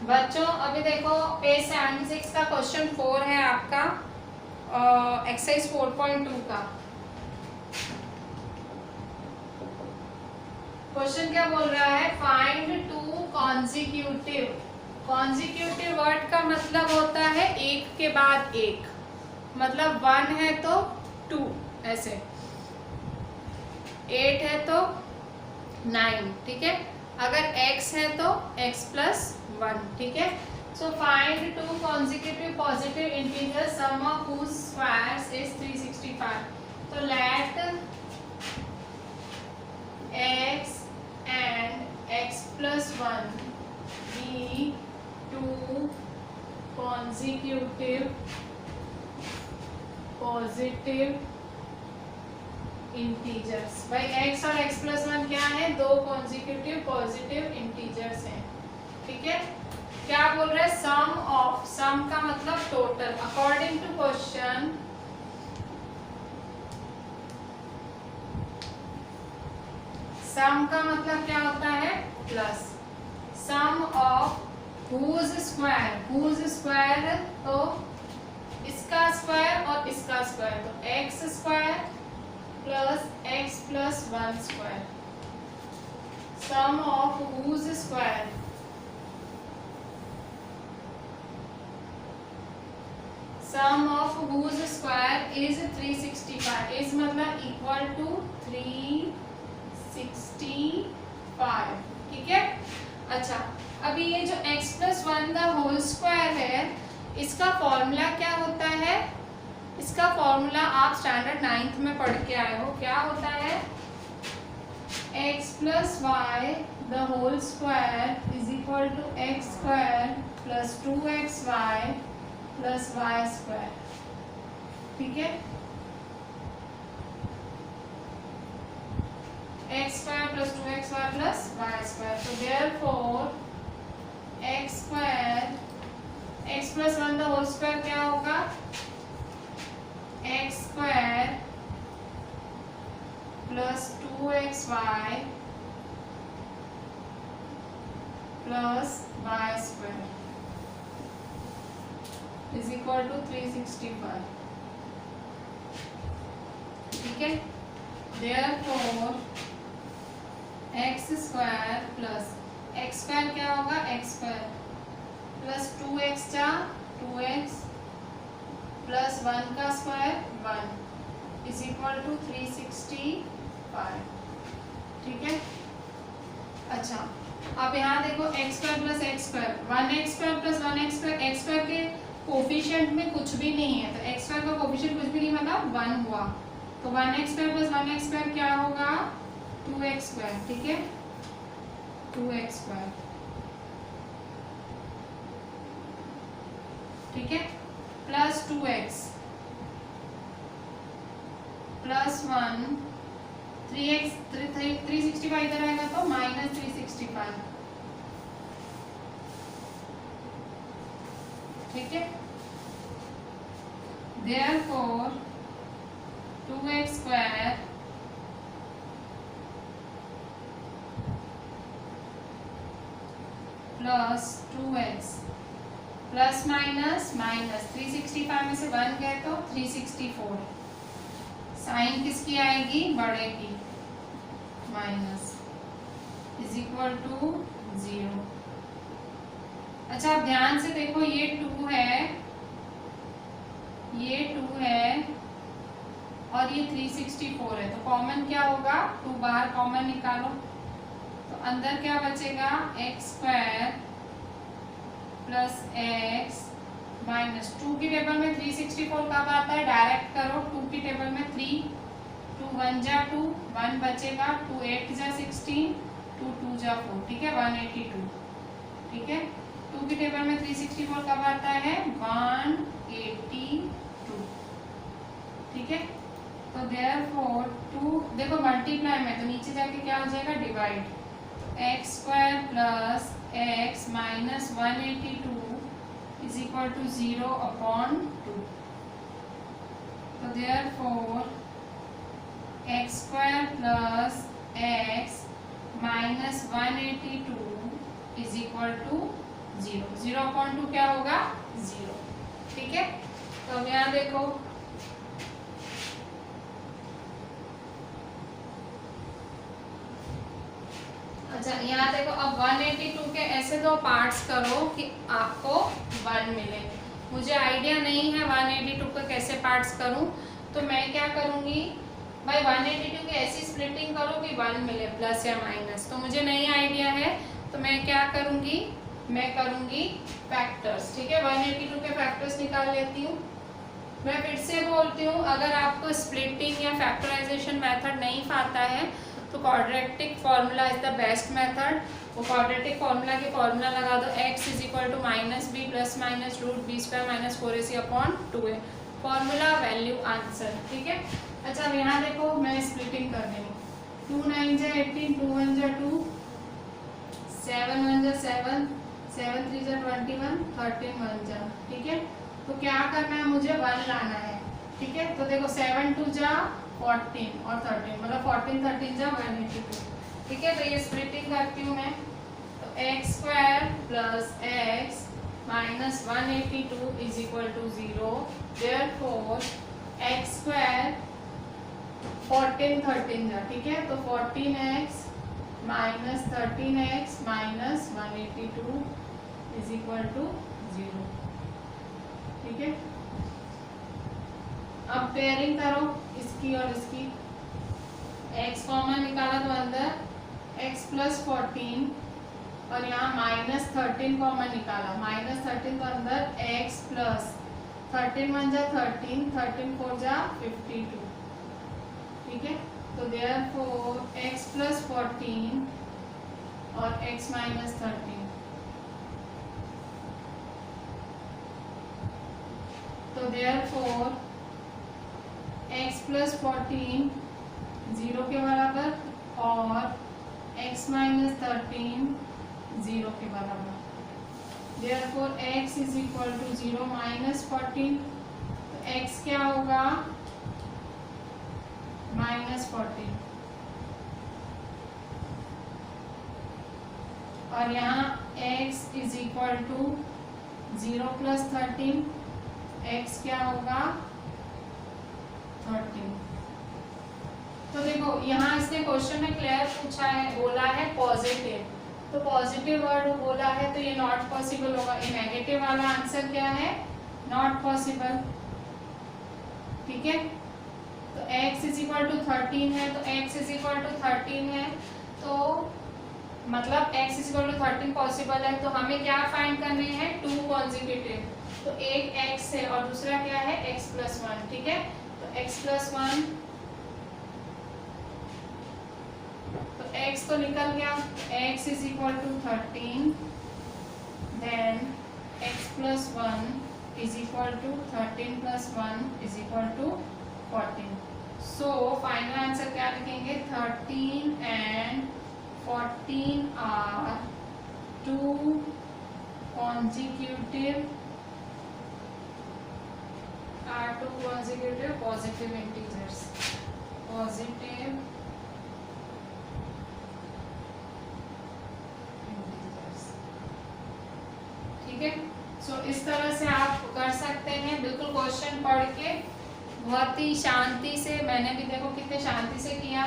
बच्चों अभी देखो पेज 76 का क्वेश्चन 4 है आपका, एक्सरसाइज 4.2 का। क्वेश्चन क्या बोल रहा है, find two consecutive. Consecutive word का मतलब होता है एक के बाद एक, मतलब 1 है तो 2, ऐसे 8 है तो 9, ठीक है। अगर x है तो x प्लस 1, ठीक है। So find two consecutive positive integer sum of whose squares is 365। तो let x and x plus 1 be two consecutive positive integers. भाई x और x प्लस 1 क्या है, दो कॉन्जिक्यूटिव पॉजिटिव इंटीजर्स हैं, ठीक है। क्या बोल रहा है, सम ऑफ, सम का मतलब total. According to question sum का मतलब क्या होता है, plus. Sum of whose square, whose square तो इसका स्क्वायर और इसका स्क्वायर, तो x square plus x plus 1 square. Sum of whose square, sum of whose square is 365, is मतलब इक्वल टू 365, ठीक है। अच्छा, अभी ये जो x प्लस 1 का होल स्क्वायर है, इसका फॉर्मूला क्या होता है, इसका फॉर्मूला आप स्टैंडर्ड 9th में पढ़ के आए हो। क्या होता है, x plus y the whole square is equal to x square plus 2xy plus y square, ठीक है। X square plus 2xy plus y square. तो therefore x square, x plus 1 का होल स्क्वायर क्या होगा, x square plus 2xy plus y square is equal to 365, ठीक है। Therefore x square plus x square क्या होगा, एक्स स्क्वायर प्लस 2x जा 2x plus 1 का स्क्वायर 1 इज इक्वल टू 365, ठीक है। अच्छा, अब यहाँ देखो x square plus x square, 1x square plus 1x square, x square के कोफिशिएंट में कुछ भी नहीं है, तो एक्स स्क्वायर का कोफिशिएंट कुछ भी नहीं, मतलब 1 हुआ। तो 1x square plus 1x square क्या होगा, 2x स्क्वायर, ठीक है, 2x स्क्वायर, ठीक है, प्लस 2x प्लस 1 3x 365 इधर आएगा तो माइनस 365, ठीक है। Therefore 2x square plus 2x plus minus minus 365 में से 1 गए तो 364, साइन किसकी आएगी, बड़े की, माइनस इज इक्वल टू 0। अच्छा, अब ध्यान से देखो, ये 2 है, ये 2 है और ये 364 है, तो कॉमन क्या होगा, 2 बाहर कॉमन निकालो, तो अंदर क्या बचेगा, x square plus x minus 2 की टेबल में 364 कब आता है, डायरेक्ट करो, 2 की टेबल में 3, 2 1 जा 2, 1 बचेगा, 2 8 जा 16, 2 2 जा 4, ठीक है, 182, ठीक है। 2 की टेबल में 364 कब आता है, 182, ठीक है। तो देयरफॉर 2 देखो मल्टीप्लाई में, तो नीचे जाके क्या हो जाएगा, divide, x square plus x minus 182 is equal to 0 upon 2। तो therefore x square plus x minus 182 is equal to 0, 0/2 क्या होगा 0, ठीक है। तो अब यहाँ देखो अच्छा यहाँ देखो अब 182 के ऐसे दो पार्ट्स करो कि आपको 1 मिले। मुझे आइडिया नहीं है 182 के कैसे पार्ट्स करूं, तो मैं क्या करूंगी भाई 182 की ऐसी स्प्लिटिंग करो कि 1 मिले प्लस या माइनस। तो मुझे नहीं आइडिया है तो मैं क्या करूंगी, मैं करूंगी फैक्टर्स, ठीक है। 182 के फैक्टर्स निकाल लेती हूँ। मैं फिर से बोलती हूँ अगर आपको स्प्लिटिंग या फैक्टराइजेशन मेथड नहीं आता है तो quadratic formula is the best method. वो क्वाड्रेटिक फॉर्मूला की फॉर्मूला लगा दो, x is equal to minus B plus minus root B square minus 4ac upon 2a, formula value answer, ठीक है। अच्छा अब यहाँ देखो मैं स्प्लिटिंग कर रही हूँ, 2 9 जा 18, 2 1 जा 2, 7 1 जा 7, 7 3 जा 21, 13 1 जा, ठीक है। तो क्या करना है मुझे 1 लाना है, ठीक है। तो देखो 7 2 जा 14 और 13 मतलब 14 13 जा 182, ठीक है। तो ये स्प्लिटिंग करती हूँ मैं, तो x square plus x minus 182 is equal to 0, therefore x square 14 13 जा, ठीक है। तो 14x minus 13x minus 182 is equal to 0, ठीक है। अब पेयरिंग करो इसकी और इसकी, x कॉमन निकाला तो अंदर x प्लस 14 और यहाँ माइनस 13 कॉमन निकाला, माइनस 13 तो अंदर x प्लस 13 1 जा 13, 13 4 जा 52, ठीक है। तो देयरफॉर x प्लस 14 और x माइनस 13, तो देयरफॉर x प्लस 14 0 के बराबर और x माइनस 13 0 के बराबर, therefore x is equal to 0 minus 14, तो x क्या होगा माइनस 14 और यहाँ x is equal to 0 plus 13, x क्या होगा 13। तो देखो यहाँ इसने क्वेश्चन में क्लियर पूछा है, बोला है पॉजिटिव, तो पॉजिटिव वर्ड बोला है तो ये नॉट पॉसिबल होगा। ये नेगेटिव वाला आंसर क्या है नॉट पॉसिबल, ठीक है। तो x इज इक्वल टू 13 है, तो x इज इक्वल टू 13 है तो मतलब x is equal to 13 possible है। तो हमें क्या फाइंड करने हैं 2 कॉन्जिक्यूटिव, तो एक x है और दूसरा क्या है x प्लस 1, ठीक है। तो x प्लस 1 तो x तो निकल गया, x is equal to 13, then x plus 1 is equal to 13 plus 1 is equal to 14। So final answer क्या लिखेंगे 13 and 14 are 2 consecutive positive integers, positive integers, ठीक है। सो इस तरह से आप कर सकते हैं, बिल्कुल क्वेश्चन पढ़ के बहुत ही शांति से, मैंने भी देखो कितने शांति से किया,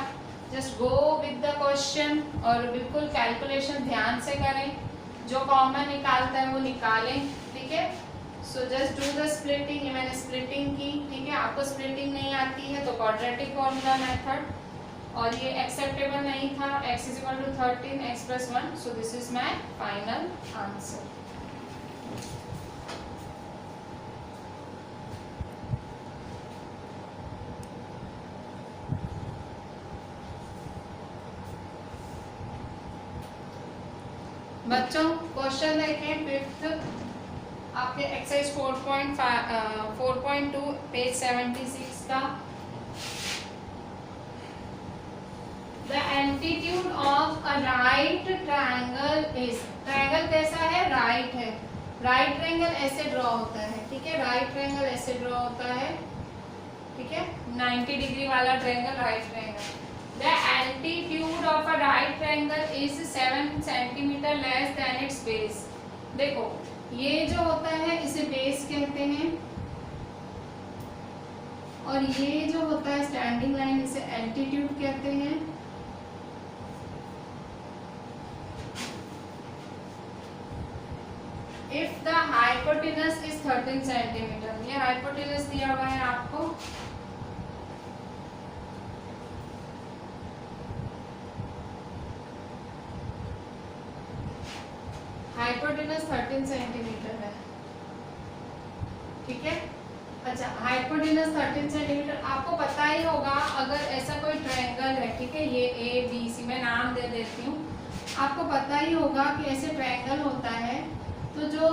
just go with the question और बिल्कुल कैलकुलेशन ध्यान से करें, जो कॉमन निकालता है वो निकालें, ठीक है। So just do the splitting, ये मैंने स्प्लिटिंग की, ठीक है। आपको स्प्लिटिंग नहीं आती है तो क्वाड्रेटिक फॉर्मूला मेथड, और ये एक्सेप्टेबल नहीं था, x is equal to 13 x plus 1, so this is my final answer. बच्चों क्वेश्चन देखें फिफ्थ आपके एक्सरसाइज 4.2 पेज 76 का। The altitude of a right triangle is, triangle कैसा है राइट है, राइट ट्रायंगल ऐसे ड्रॉ होता है, ठीक है। राइट ट्रायंगल ऐसे ड्रॉ होता है, ठीक है, 90 डिग्री वाला triangle right triangle. The altitude of a right triangle is 7 centimeter less than its base. देखो ये जो होता है इसे बेस कहते हैं, और ये जो होता है स्टैंडिंग लाइन इसे एल्टीट्यूड कहते हैं। If the hypotenuse is 13 centimetre, ये हाइपोटेनस दिया हुआ है आपको, हाइपोटेनस 13 सेंटीमीटर है, ठीक है। अच्छा, हाइपोटेनस 13 सेंटीमीटर, आपको पता ही होगा अगर ऐसा कोई ट्रायंगल है, ठीक है, ये ए बी सी, मैं नाम दे देती हूँ, आपको पता ही होगा कि ऐसे ट्रायंगल होता है तो जो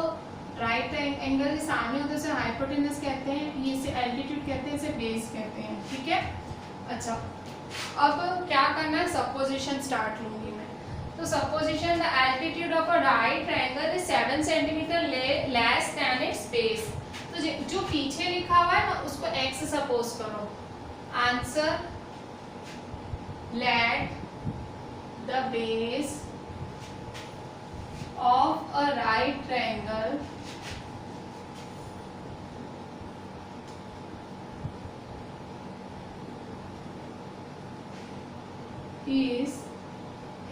राइट एंगल के सामने होता है उसे हाइपोटेनस कहते हैं, ये इसे एल्टीट्यूड कहते हैं, इसे बेस कहते हैं, ठीक है। अच्छा, अब क्या करना है, सपोजिशन स्टार्ट लूंगी मैं। तो supposition the altitude of a right triangle is 7 centimetre less than it's base. तो जो पीछे लिखा हुआ है ना उसको x सपोज करो। Answer, let the base of a right triangle is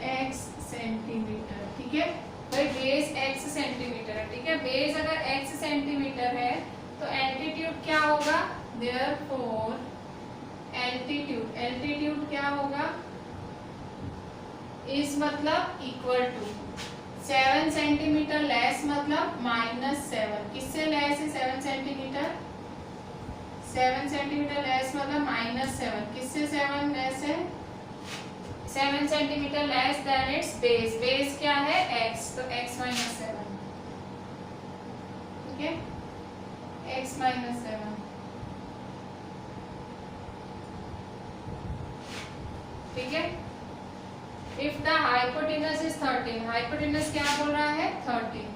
x centimetre, ठीक है भाई, बेस x सेंटीमीटर है, ठीक है। बेस अगर x सेंटीमीटर है तो एल्टीट्यूड क्या होगा, देयरफॉर एल्टीट्यूड क्या होगा, इज मतलब इक्वल टू 7 सेंटीमीटर लेस मतलब -7, किससे लेस है 7 सेंटीमीटर, 7 सेंटीमीटर लेस मतलब -7, किससे 7 लेस है, 7 centimetre less than it's base, base क्या है x, तो x - 7, ठीक है, x - 7, ठीक है। If the hypotenuse is 13, hypotenuse क्या बोल रहा है 13,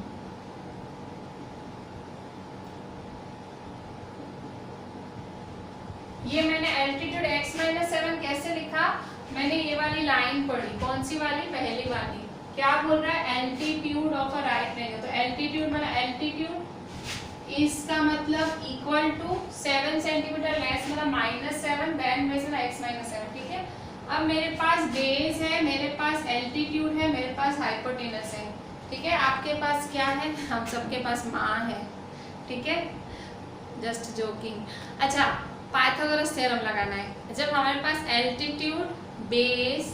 ये मैंने एल्टीट्यूड x - 7 कैसे लिखा, मैंने ये वाली लाइन पढ़ी, कौन सी वाली, पहली वाली, क्या बोल रहा है, altitude of a right triangle, तो एल्टीट्यूड मतलब एल्टीट्यूड इसका मतलब इक्वल टू 7 सेंटीमीटर लेस मतलब -7 देन बेस मतलब x - 7, ठीक है। अब मेरे पास बेस है, मेरे पास एल्टीट्यूड है, मेरे पास हाइपोटेनस है, ठीक है। आपके पास क्या है, हम सबके पास माँ है, ठीक है, जस्ट जोकिंग। अच्छा, पाइथागोरस थ्योरम लगाना है। जब हमारे पास एल्टीट्यूड, बेस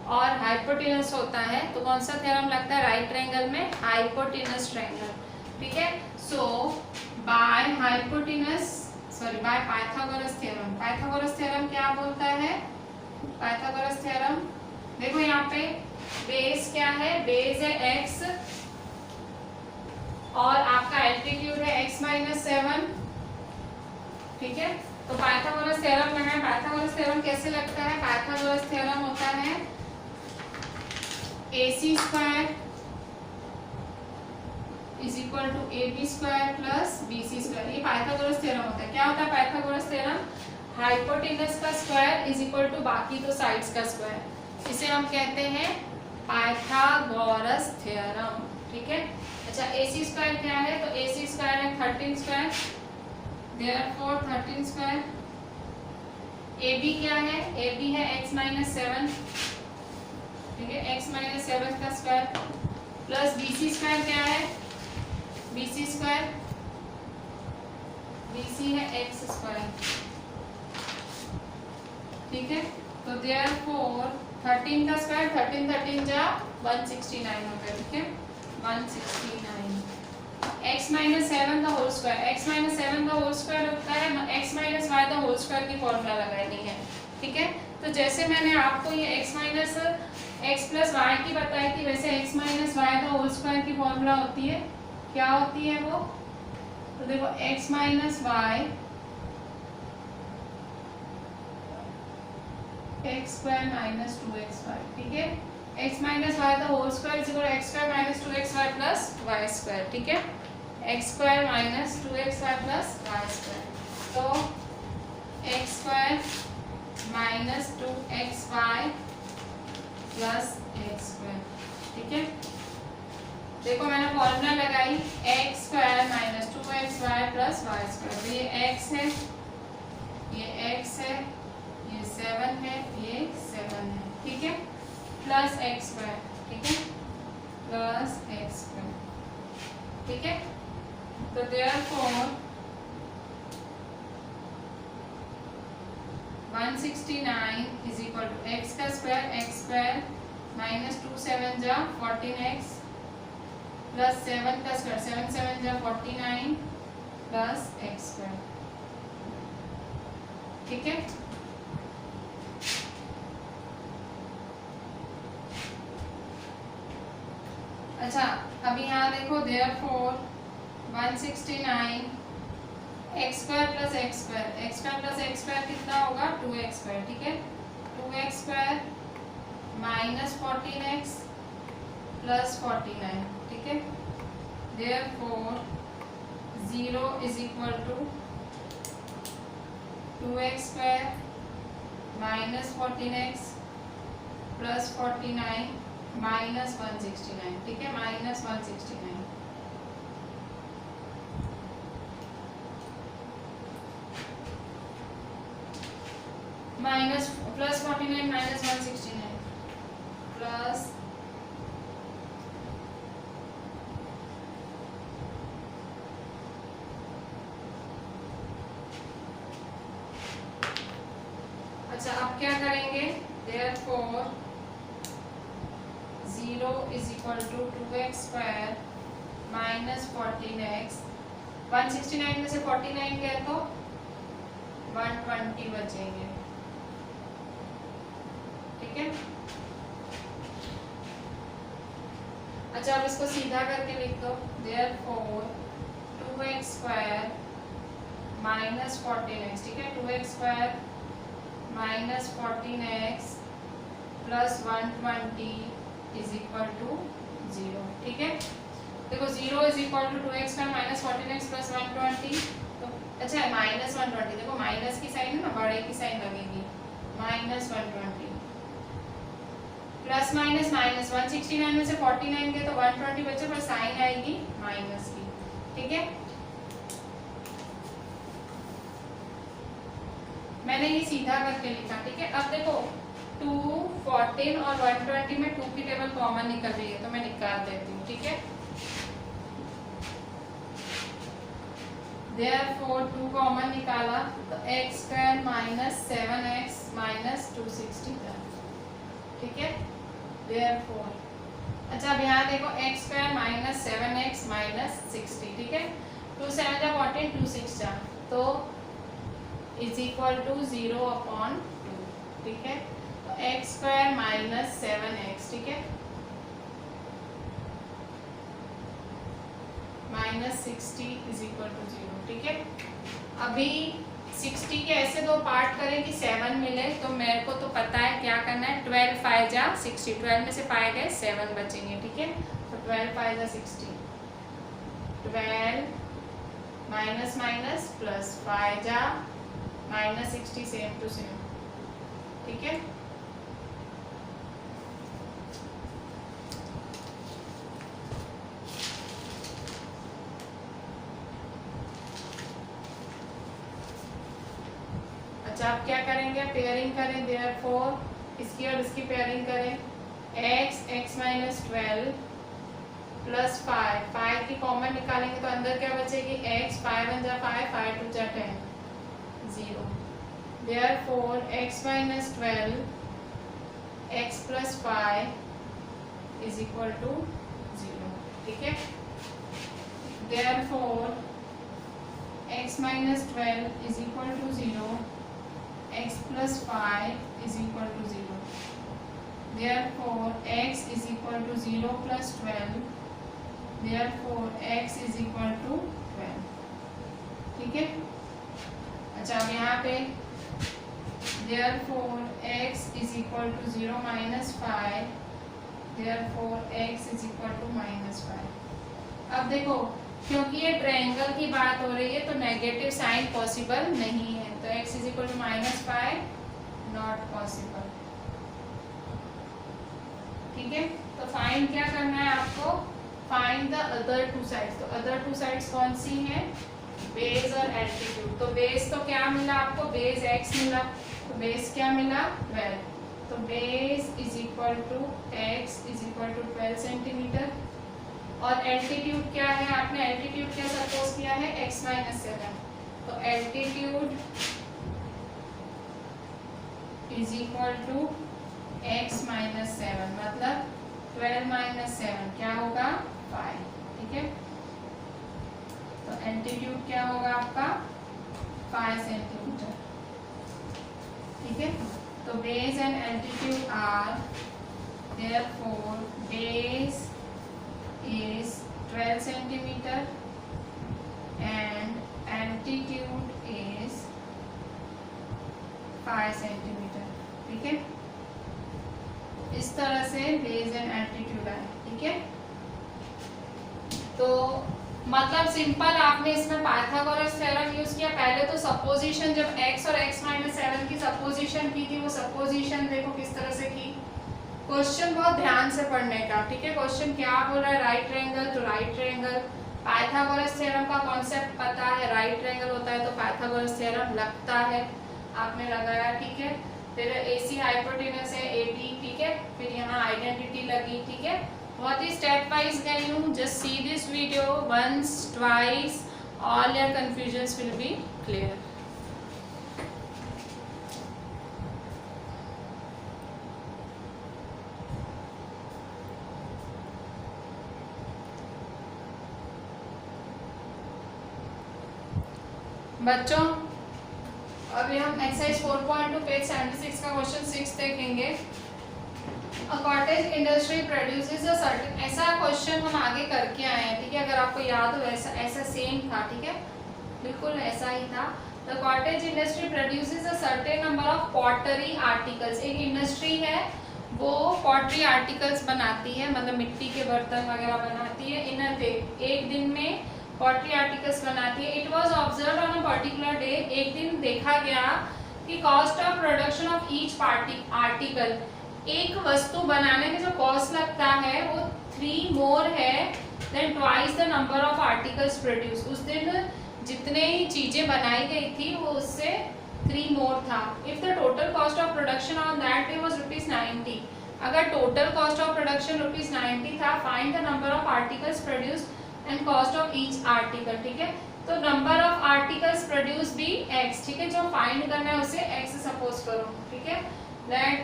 और हाइपोटेनस होता है तो कौन सा थ्योरम लगता है राइट ट्रायंगल में, हाइपोटेनस ट्रायंगल, ठीक है। So by Pythagoras theorem, Pythagoras theorem क्या बोलता है, पाइथागोरस थ्योरम देखो यहाँ पे बेस क्या है, बेस है x और आपका एल्टीट्यूड है x - 7, ठीक है। तो पाइथागोरस थ्योरम में है, पाइथागोरस थ्योरम कैसे लगता है, पाइथागोरस थ्योरम होता है AC² is equal to AB² plus BC², ये पाइथागोरस थ्योरम होता है। क्या होता है पाइथागोरस थ्योरम, हाइपोटेनस का स्क्वायर इज इक्वल टू बाकी तो साइड्स का स्क्वायर, इसे हम कहते हैं पाइथागोरस थ्योरम, ठीक है। अच्छा, AC² क्या है, तो AC² है 13², देयरफॉर 13²। AB क्या है, AB है x - 7, ठीक है, x - 7 का स्क्वायर प्लस BC² क्या है, BC² BC है x², ठीक है। तो देयरफॉर 13 का स्क्वायर, 13 जा 169 हो गया, ठीक है, 169। x - 7 का होल स्क्वायर, x - 7 का होल स्क्वायर होता है x - y का होल स्क्वायर की फॉर्मूला लगानी है, ठीक है। तो जैसे मैंने आपको ये x + y की बताई थी, वैसे x - y का होल स्क्वायर की फॉर्मूला होती है, क्या होती है वो, तो देखो x - y x² - 2xy, ठीक है, x - y का whole square is equal x² - 2xy plus y², ठीक है, x² - 2xy प्लस y², तो x² - 2xy प्लस x², ठीक है। देखो मैंने फॉर्मूला लगाई x square minus 2xy plus y square. तो ये x है, ये x है, ये 7 है, ये 7 है, ठीक है, प्लस एक्स स्क्वायर, ठीक है, प्लस एक्स स्क्वायर, ठीक है। तो therefore 169 is equal to x का स्क्वायर माइनस 2 7 जा 14x प्लस 7 का स्क्वायर 7 7 जा 49 प्लस एक्स स्क्वायर, ठीक है। अच्छा अब यहाँ देखो therefore 169 x square plus x square कितना होगा 2x स्क्वायर, ठीक है, 2x square minus 14x plus 49, ठीक है। Therefore 0 is equal to 2x square minus 14x plus 49 minus 169, ठीक है, minus 169, minus plus 49 minus 169 plus अच्छा अब क्या करेंगे therefore 0 is equal to 2x square minus 14x 169 में से 49 गए तो 120 बचेंगे, ठीक है। अच्छा अब इसको सीधा करके लिख दो therefore 2x square minus 14x, ठीक है, 2x square minus 14x plus 120 is equal to 0, ठीक है। देखो 0 is equal to 2x square minus 14x plus 120, तो अच्छा है माइनस 120, देखो माइनस की साइन है ना, बड़े की साइन लगेगी, माइनस 120 प्लस माइनस माइनस 169 में से 49 के तो 120 बचे, पर साइन आएगी माइनस की, ठीक है। मैंने ये सीधा करके लिखा, ठीक है। अब देखो 2 14 और 120 में 2 की टेबल कॉमन निकल रही है, तो मैं निकाल देती हूँ, ठीक है। देयरफॉर 2 कॉमन निकाला तो x square minus 7x minus 260 था, ठीक है। देयरफॉर अच्छा अब यहाँ देखो x square minus 7x minus 60, ठीक है, 2 7 जा 14 2 6 जा, तो इज इक्वल टू 0/2, ठीक है। तो एक्स स्क्वायर माइनस 7x, ठीक है, माइनस 60 इज इक्वल टू 0, ठीक है। अभी 60 के ऐसे दो पार्ट करें कि 7 मिले, तो मेरे को तो पता है क्या करना है, 12 5 जा 60, 12 में से 5 गए 7 बचेंगे, ठीक है। तो 12 5 जा 60, 12 माइनस माइनस प्लस 5 जा माइनस 60 सेम टू सेम, ठीक है। अच्छा आप क्या करेंगे, पेयरिंग करें, देयरफॉर इसकी और इसकी पेयरिंग करें, x माइनस 12 प्लस 5 की कॉमन निकालेंगे तो अंदर क्या बचेगी x, 5 1 जा 5 5 2 जा 10 0, therefore x minus 12 x plus 5 is equal to 0, ठीक है। Therefore x minus 12 is equal to 0, x plus 5 is equal to 0. Therefore, x is equal to 0 plus 12. Therefore, x is equal to 12. ठीक है। अच्छा अब यहाँ पे therefore x is equal to 0 minus 5. Therefore, x is equal to minus 5. अब देखो क्योंकि ये ट्रायंगल की बात हो रही है तो नेगेटिव साइन पॉसिबल नहीं है, तो x is equal to minus 5 not possible, ठीक है। तो फाइंड क्या करना है आपको, find the other two sides. तो अदर टू साइड्स कौन सी हैं? बेस और एल्टीट्यूड। तो बेस तो क्या मिला आपको? बेस x मिला। तो बेस क्या मिला? 12। तो base is equal to x is equal to 12 centimetre. और एल्टीट्यूड क्या है? आपने एल्टीट्यूड क्या सपोज किया है? x minus 7। तो altitude is equal to x minus 7, मतलब 12 माइनस 7 क्या होगा? 5। ठीक है, तो एल्टीट्यूड क्या होगा आपका? 5 सेंटीमीटर। ठीक है, तो base and altitude are, therefore base is 12 centimeter and altitude is 5 centimeter। ठीक है, इस तरह से बेस एंड एल्टीट्यूड आए। ठीक है, तो मतलब सिंपल आपने इसमें पाइथागोरस थ्योरम यूज किया। पहले तो सपोजिशन, जब x और x माइनस 7 की सपोजिशन की थी, वो सपोजिशन देखो किस तरह से की। क्वेश्चन बहुत ध्यान से पढ़ने का। ठीक है, क्वेश्चन क्या बोल रहा है? राइट ट्रायंगल, तो राइट ट्रायंगल पाइथागोरस थ्योरम का कॉन्सेप्ट पता है, राइट ट्रायंगल होता है तो पाइथागोरस थ्योरम लगता है, आपने लगाया। ठीक है, फिर AC हाइपोटेनस है AD। ठीक है, फिर यहाँ आइडेंटिटी लगी। ठीक है, बहुत ही स्टेप वाइज गई हूँ। Just see this video once twice, all your confusions will be clear. बच्चों अभी हम एक्सरसाइज 4.2 पेज 76 का क्वेश्चन 6 देखेंगे। A cottage industry produces a certain, ऐसा क्वेश्चन हम आगे करके आए हैं। ठीक है, अगर आपको याद हो ऐसा सेम था। ठीक है, बिल्कुल ऐसा ही था। The cottage industry produces a certain number of pottery articles. एक इंडस्ट्री है वो पॉटरी आर्टिकल्स बनाती है, मतलब मिट्टी के बर्तन वगैरह बनाती है। इन अ डे, एक दिन में पॉटरी आर्टिकल्स बनाती है। It was observe on a particular day, एक दिन देखा गया कि cost of production of each article, एक वस्तु बनाने में जो कॉस्ट लगता है वो 3 मोर है then twice the number of articles produce. उस दिन जितने ही चीजें बनाई गई थी वो उससे 3 मोर था। If the total cost of production on that day was ₹90, अगर टोटल कॉस्ट ऑफ प्रोडक्शन ₹90 था, find the number of articles produced and cost of each article. ठीक है, तो नंबर ऑफ आर्टिकल्स प्रोड्यूस भी x। ठीक है, जो फाइंड करना है उसे x सपोज करो। ठीक है, let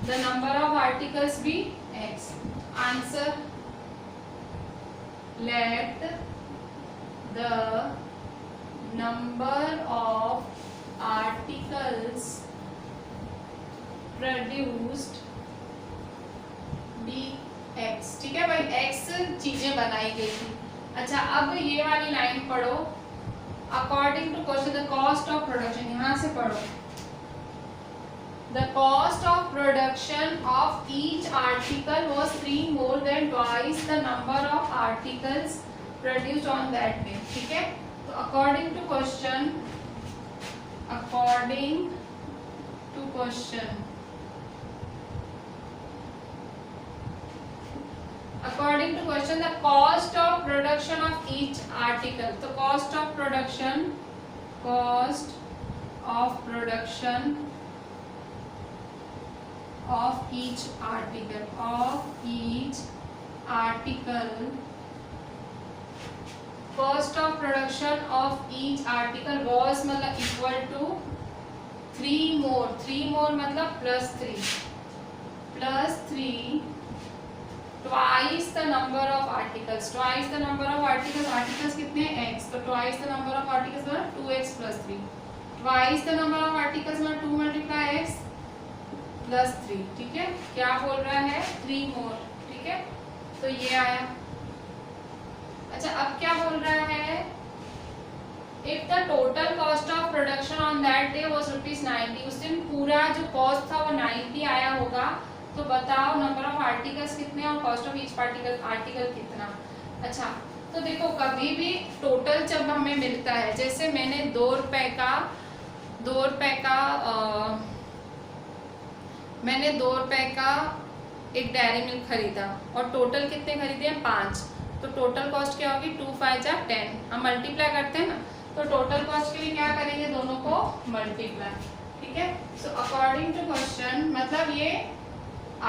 the number of articles भी x। Answer, let the number of articles produced be x। ठीक है भाई, x चीजें बनाई गई थी। अच्छा, अब ये वाली लाइन पढ़ो। According to question the cost of production, यहाँ से पढ़ो। The cost of production of each article was 3 more than twice the number of articles produced on that day. ठीक है, तो according to question according to question the cost of production of each article, तो cost of production of each article cost of production of each article was मतलब equal to 3 more मतलब plus 3 twice the number of articles articles कितने x, तो twice the number of articles मतलब 2x plus 3, twice the number of articles मतलब 2 multiply x plus 3। ठीक है, क्या बोल रहा है? 3 more। ठीक है, तो ये आया। अच्छा, अब क्या बोल रहा है? If the total cost of production on that day was ₹90, उस दिन पूरा जो कॉस्ट था वो 90 आया होगा, तो बताओ नंबर ऑफ आर्टिकल्स कितने और कॉस्ट ऑफ ईच आर्टिकल कितना। अच्छा, तो देखो कभी भी टोटल जब हमें मिलता है, जैसे मैंने 2 रुपए का मैंने 2 रुपए का एक डेयरी मिल्क खरीदा और टोटल कितने खरीदे हैं 5, तो टोटल कॉस्ट क्या होगी 2 5 जा 10। हम मल्टीप्लाई करते हैं ना, तो टोटल कॉस्ट के लिए क्या करेंगे, दोनों को मल्टीप्लाई। ठीक है, सो अकॉर्डिंग टू क्वेश्चन, मतलब ये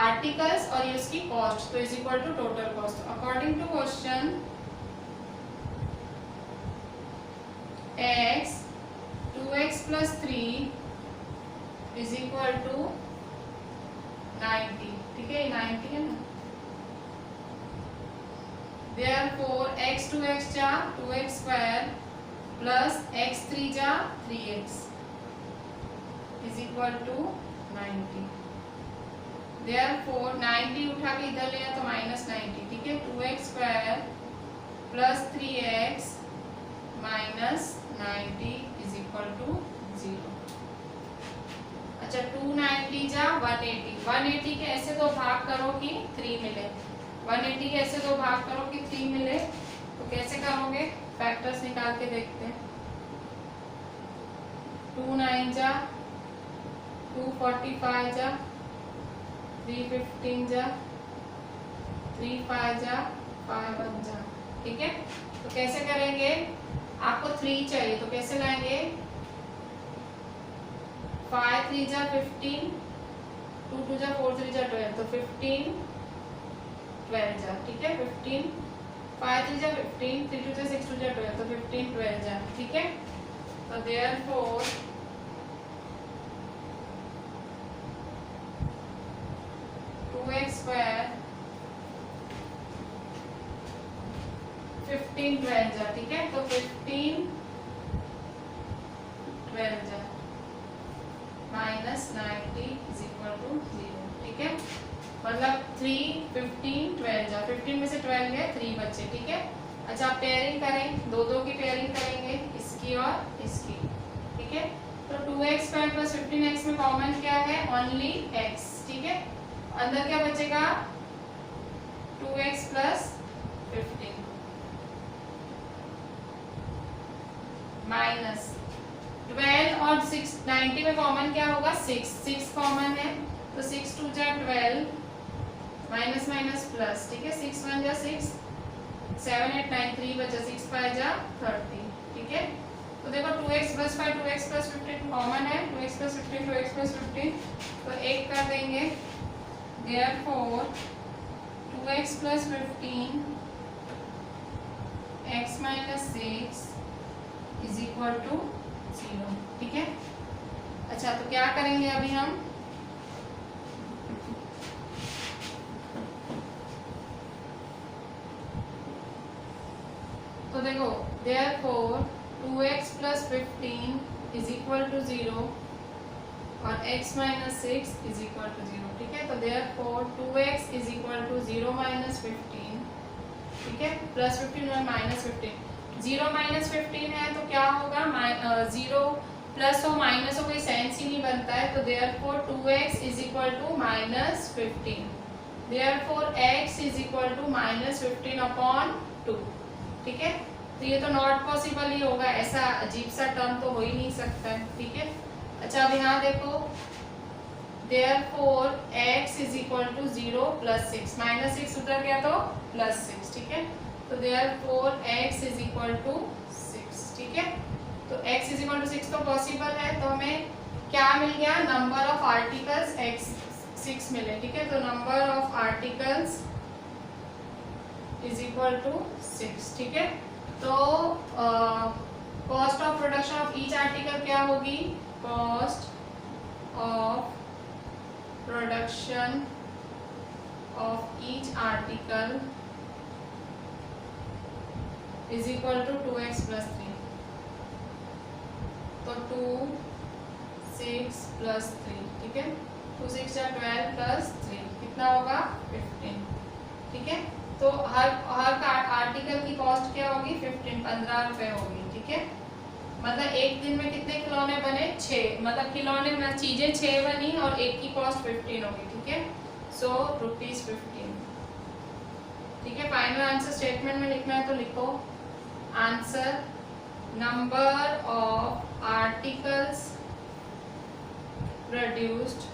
आर्टिकल्स और ये उसकी कॉस्ट, तो is equal to total cost. According to question x 2x plus 3 is equal to 90। ठीक है, 90 है ना, therefore x 2x जा 2x स्क्वायर प्लस x 3 जा 3x is equal to 90। therefore 90 उठा के इधर ले तो माइनस 90। ठीक है, 2x square plus 3x minus 90 is equal to 0। अच्छा, 290 जा 180, 180 के ऐसे दो भाग करो कि 3 मिले, 180 के ऐसे दो भाग करो कि 3 मिले, तो कैसे करोगे, फैक्टर्स निकाल के देखते हैं। 2 9 जा 245 जा 315 जा 3 5 जा 5 1 जा। ठीक है, तो कैसे करेंगे, आपको 3 चाहिए तो कैसे लाएंगे, 5 3 जा 15, 2 2 जा 4 3 जा 12, तो 15 12 जा। ठीक है, 15 5 3 जा 15, 3 2 जा 6 2 जा 12, तो 15 12 जा। ठीक है, तो therefore 2x स्क्वायर 15 12 जा। ठीक है, तो 15 12 जा माइनस 90 इज इक्वल टू 0। ठीक है, मतलब 3 15 12 जा, 15 में से 12 गए 3 बच्चे। ठीक है, अच्छा आप पेयरिंग करें, दो दो की पेयरिंग करेंगे, इसकी और इसकी। ठीक है, तो 2x स्क्वायर प्लस 15x में कॉमन क्या है, ओनली x। ठीक है, अंदर क्या बचेगा 2x प्लस 15 माइनस 12 और 6 90 में कॉमन क्या होगा 6, 6 कॉमन है तो 6 2 जा 12 माइनस माइनस प्लस। ठीक है, 6 1 जा 6 7 8 9 3 बचा, 6 5 जा 30। ठीक है, तो देखो 2x plus 5 2x plus 15 common है, 2x प्लस 15 2x प्लस 15, तो एक कर देंगे, therefore 2x plus 15 x minus 6 is equal to 0। ठीक है, अच्छा तो क्या करेंगे अभी हम, तो देखो therefore 2x plus 15 is equal to 0 और x minus 6 is equal to 0। ठीक है, तो therefore 2x is equal to 0 minus 15। ठीक है, प्लस 15 और माइनस 15, 0 माइनस 15 है तो क्या होगा, 0 प्लस हो माइनस हो कोई सेंस ही नहीं बनता है, तो therefore 2x is equal to minus 15, therefore x is equal to minus 15 upon 2। ठीक है, तो ये तो नॉट पॉसिबल ही होगा, ऐसा अजीब सा टर्म तो हो ही नहीं सकता है। ठीक है, अच्छा अब यहाँ देखो therefore x is equal to 0 plus 6, minus 6 उधर गया तो प्लस 6। ठीक है, तो therefore x is equal to 6। ठीक है, तो x इज इक्वल टू 6 तो पॉसिबल है, तो हमें क्या मिल गया, नंबर ऑफ आर्टिकल्स x 6 मिले। ठीक है, तो number of articles is equal to 6। ठीक है, तो cost of production of each article क्या होगी, cost of production of each article is equal to 2x plus 3, तो 2 6 प्लस 3। ठीक है, 2 6 जा 12 प्लस 3 कितना होगा 15। ठीक है, तो हर आर्टिकल की कॉस्ट क्या होगी 15 रुपए होगी। ठीक है, मतलब एक दिन में कितने खिलौने बने 6, मतलब खिलौने में चीजें 6 बनी और एक की कॉस्ट 15 होगी। ठीक है, सो ₹15। ठीक है, फाइनल आंसर स्टेटमेंट में लिखना है तो लिखो answer number of articles produced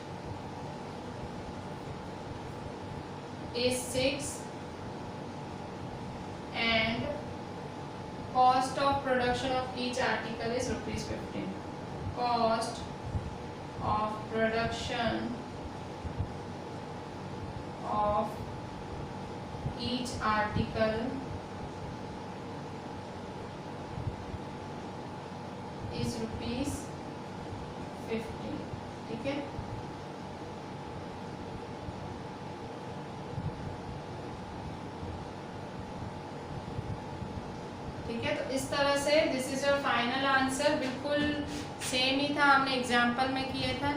is 6 and cost of production of each article is rupees 15. Cost of production of each article is rupees 50. ठीक है, ठीक है। तो इस तरह से this is your final answer. बिल्कुल सेम ही था, हमने एग्जाम्पल में किए था,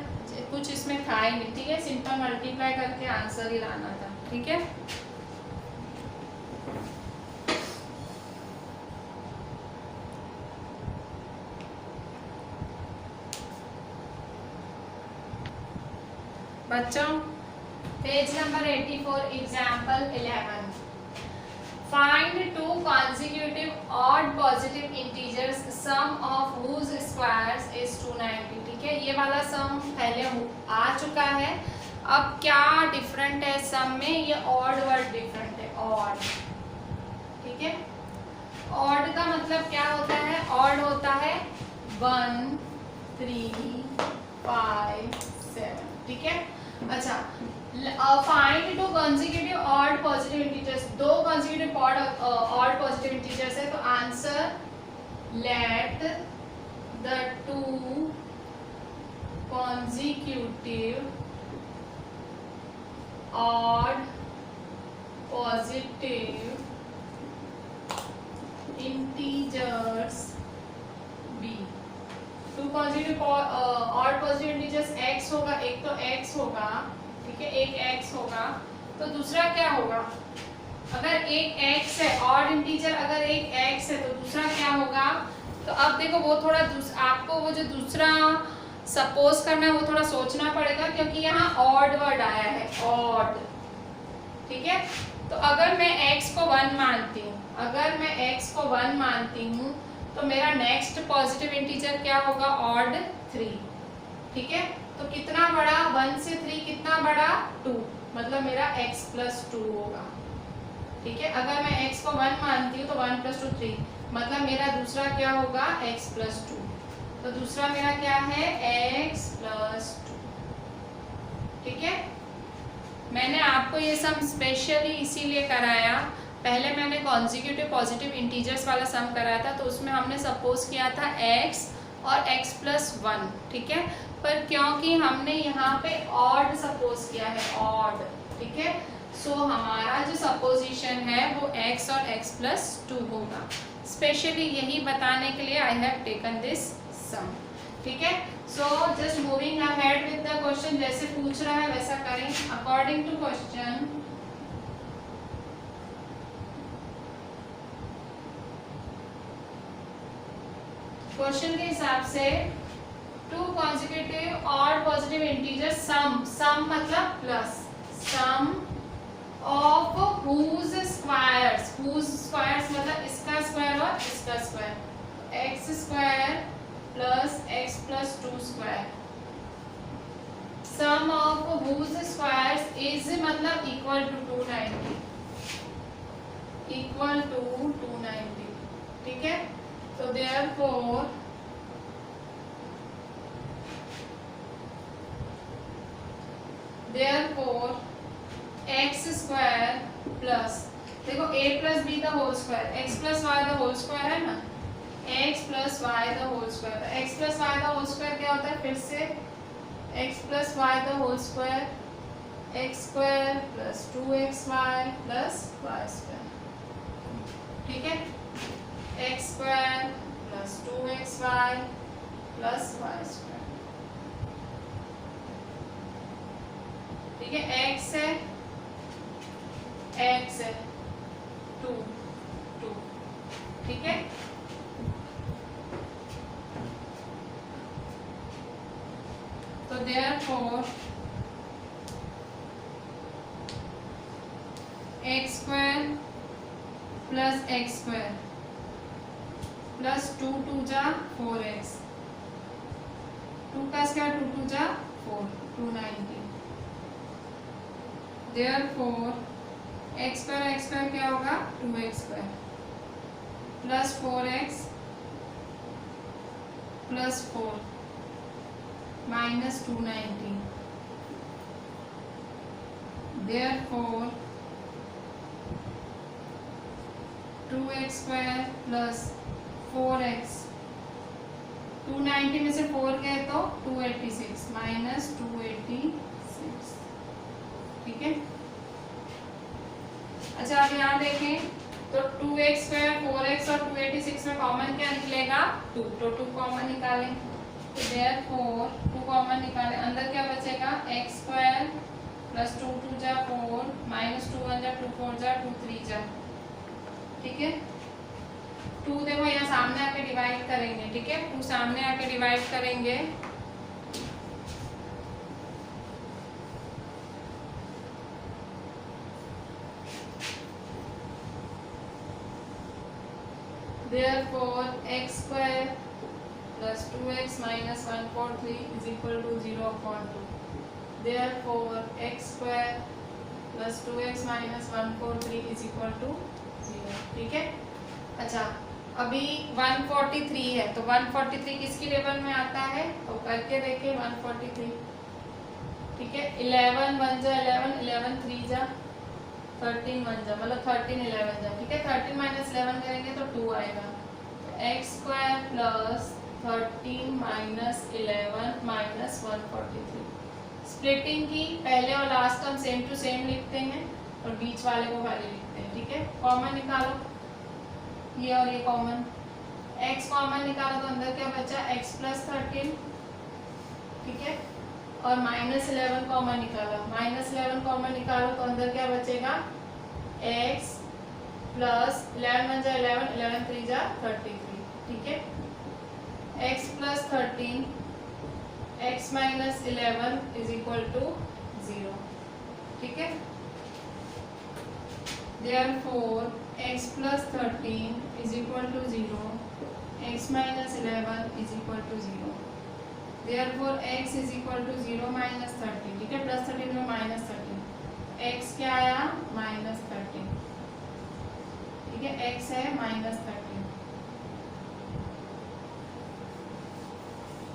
कुछ इसमें था ही नहीं। ठीक है, सिंपल मल्टीप्लाई करके आंसर ही लाना था। ठीक है, बच्चों page number 84 example 11। Find two consecutive odd positive integers sum of whose squares is 290। ठीक है, ये वाला सम पहले आ चुका है। अब क्या डिफरेंट है सम में, ये ऑड वर्ड डिफरेंट है, ऑड। ठीक है, ऑड का मतलब क्या होता है, ऑड होता है 1 3 5 7। ठीक है, अच्छा, find two consecutive odd positive integers, दो कॉन्जिक्यूटिव ऑड पॉजिटिव इंटीजर्स है। तो answer let the two consecutive odd positive integers be. Two positive odd positive integers x होगा, एक तो x होगा। ठीक है, एक x होगा, तो दूसरा क्या होगा, अगर एक x है ऑड इंटीजर, अगर एक x है तो दूसरा क्या होगा। तो अब देखो वो थोड़ा आपको वो जो दूसरा सपोज करना है वो थोड़ा सोचना पड़ेगा, क्योंकि यहाँ ऑड वर्ड आया है, ऑड। ठीक है, तो अगर मैं x को 1 मानती हूँ, अगर मैं x को 1 मानती हूँ तो मेरा नेक्स्ट पॉजिटिव इंटीजर क्या होगा, ऑड 3। ठीक है, तो कितना बड़ा, 1 से 3 कितना बड़ा, 2, मतलब मेरा x प्लस 2 होगा। ठीक है, अगर मैं x को 1 मानती हूँ तो 1 प्लस 2 3, मतलब मेरा दूसरा क्या होगा, x प्लस 2। तो दूसरा मेरा क्या है, x प्लस 2। ठीक है, मैंने आपको ये सम स्पेशली इसीलिए कराया। पहले मैंने कॉन्जिक्यूटिव पॉजिटिव इंटीजर्स वाला सम कराया था, तो उसमें हमने सपोज किया था x और x प्लस 1। ठीक है, पर क्योंकि हमने यहाँ पे ऑड सपोज किया है, ऑड। ठीक है, सो हमारा जो सपोजिशन है वो x और x प्लस 2 होगा। स्पेशली यही बताने के लिए आई हैव टेकन दिस सम। ठीक है, so just moving ahead with the question, जैसे पूछ रहा है वैसा करें अकॉर्डिंग टू क्वेश्चन। क्वेश्चन के हिसाब से two consecutive odd positive integer sum, sum मतलब plus, sum of whose squares, whose squares मतलब इसका स्क्वायर और इसका square, x square plus x प्लस 2 square. Sum of whose squares is मतलब इक्वल टू 290, इक्वल टू 290। ठीक है, तो therefore x स्क्वायर प्लस, देखो a plus b the whole square, x plus y the whole square है ना, x plus y the whole square. x plus y the whole square क्या होता है, फिर से x plus y the whole square, x square plus 2xy plus y square. ठीक है, x square plus 2xy plus y square. ठीक है, x है, x है 2 2। ठीक है, तो therefore x square plus x square plus 2 2 जा 4x, 2 का स्क्वायर 2 2 जा 4, 290। Therefore एक्स स्क्वायर क्या होगा 2x square plus 4x plus 4 minus 290। Therefore 2x square plus 4x 290 में से 4 गए तो 286 माइनस 286। ठीक है। अच्छा अब यहाँ देखें तो 2x स्क्वायर 4x और 286 में कॉमन क्या निकलेगा 2, तो 2 कॉमन निकालें। तो देयरफॉर 2 कॉमन निकालें, अंदर क्या बचेगा x स्क्वायर प्लस 2 2 जा 4 माइनस 2 1 जा 2 4 जा 2 3 जा। ठीक है। 2 देखो यहाँ सामने आके डिवाइड करेंगे। ठीक है, 2 सामने आके डिवाइड करेंगे therefore x square plus 2x minus 143 is equal to 0/2। therefore x square plus 2x minus 143 is equal to 0। ठीक है। अच्छा अभी 143 है तो 143 किसकी टेबल में आता है तो करके देखें 143। ठीक है, 11 1 जा 11 11 3 जा 13 1 जा मतलब 13 11 जा। ठीक है, 13 माइनस 11 करेंगे तो 2 आएगा। X square plus 13 minus 11 minus 143। Splitting की पहले और last term same to same लिखते हैं और बीच वाले को खाली लिखते हैं। ठीक है, कॉमन निकालो ये और ये कॉमन, x कॉमन निकालो तो अंदर क्या बचा x प्लस 13। ठीक है, और माइनस 11 कॉमन निकाला, माइनस 11 कॉमन निकालो तो अंदर क्या बचेगा x प्लस 11 1 जा 11 11 3 जा 33। ठीक है, x plus 13 x minus 11 is equal to 0। ठीक है, therefore x plus 13 is equal to 0, x minus 11 is equal to 0। therefore x is equal to 0 minus 13। ठीक है, प्लस 13 में माइनस 13, x क्या आया माइनस 13। ठीक है, x है माइनस 13।